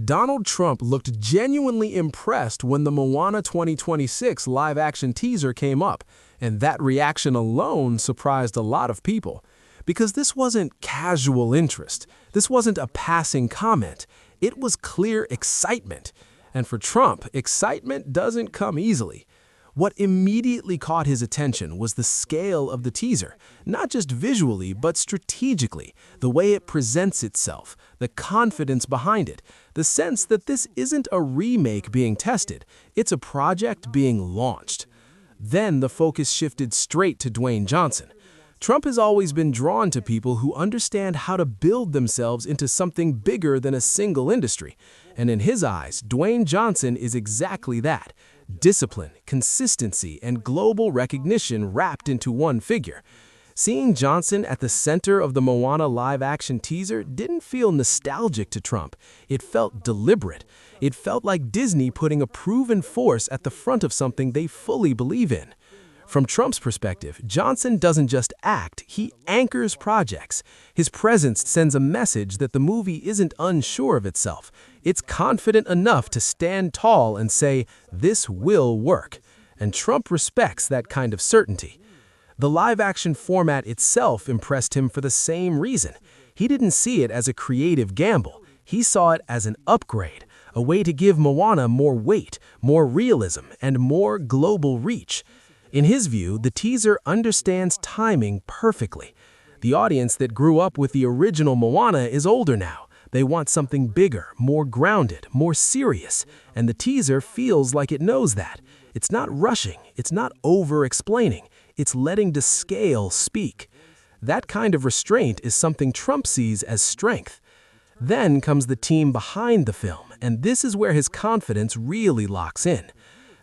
Donald Trump looked genuinely impressed when the Moana 2026 live-action teaser came up, and that reaction alone surprised a lot of people. Because this wasn't casual interest, this wasn't a passing comment, it was clear excitement. And for Trump, excitement doesn't come easily. What immediately caught his attention was the scale of the teaser, not just visually, but strategically, the way it presents itself, the confidence behind it, the sense that this isn't a remake being tested, it's a project being launched. Then the focus shifted straight to Dwayne Johnson. Trump has always been drawn to people who understand how to build themselves into something bigger than a single industry. And in his eyes, Dwayne Johnson is exactly that. Discipline, consistency, and global recognition wrapped into one figure. Seeing Johnson at the center of the Moana live-action teaser didn't feel nostalgic to Trump. It felt deliberate. It felt like Disney putting a proven force at the front of something they fully believe in. From Trump's perspective, Johnson doesn't just act, he anchors projects. His presence sends a message that the movie isn't unsure of itself. It's confident enough to stand tall and say, "This will work." And Trump respects that kind of certainty. The live-action format itself impressed him for the same reason. He didn't see it as a creative gamble. He saw it as an upgrade, a way to give Moana more weight, more realism, and more global reach. In his view, the teaser understands timing perfectly. The audience that grew up with the original Moana is older now. They want something bigger, more grounded, more serious, and the teaser feels like it knows that. It's not rushing, it's not over-explaining, it's letting the scale speak. That kind of restraint is something Trump sees as strength. Then comes the team behind the film, and this is where his confidence really locks in.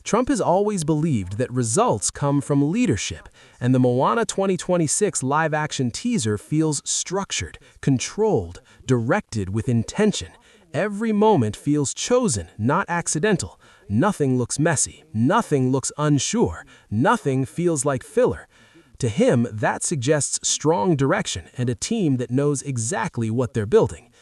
Trump has always believed that results come from leadership, and the Moana 2026 live-action teaser feels structured, controlled, directed with intention. Every moment feels chosen, not accidental. Nothing looks messy, nothing looks unsure, nothing feels like filler. To him, that suggests strong direction and a team that knows exactly what they're building.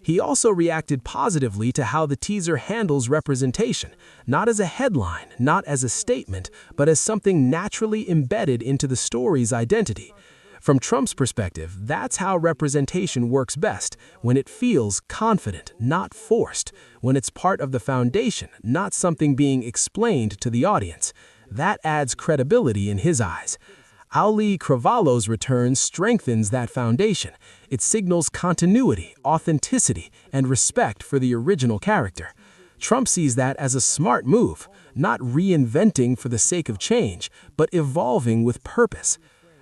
He also reacted positively to how the teaser handles representation, not as a headline, not as a statement, but as something naturally embedded into the story's identity. From Trump's perspective, that's how representation works best, when it feels confident, not forced, when it's part of the foundation, not something being explained to the audience. That adds credibility in his eyes. Ali Cravalho's return strengthens that foundation. It signals continuity, authenticity, and respect for the original character. Trump sees that as a smart move, not reinventing for the sake of change, but evolving with purpose.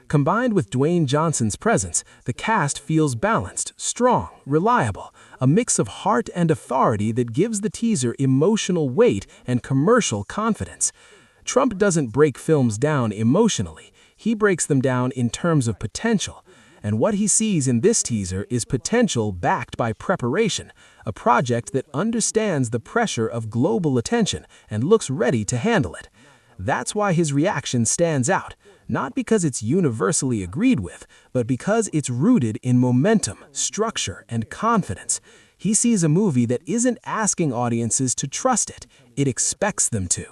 Combined with Dwayne Johnson's presence, the cast feels balanced, strong, reliable, a mix of heart and authority that gives the teaser emotional weight and commercial confidence. Trump doesn't break films down emotionally. He breaks them down in terms of potential. And what he sees in this teaser is potential backed by preparation, a project that understands the pressure of global attention and looks ready to handle it. That's why his reaction stands out, not because it's universally agreed with, but because it's rooted in momentum, structure, and confidence. He sees a movie that isn't asking audiences to trust it, it expects them to.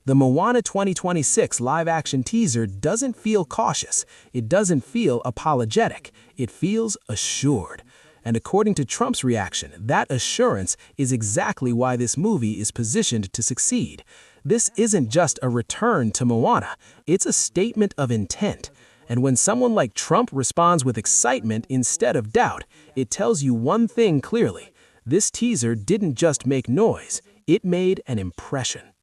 The Moana 2026 live-action teaser doesn't feel cautious, it doesn't feel apologetic, it feels assured. And according to Trump's reaction, that assurance is exactly why this movie is positioned to succeed. This isn't just a return to Moana, it's a statement of intent. And when someone like Trump responds with excitement instead of doubt, it tells you one thing clearly. This teaser didn't just make noise, it made an impression.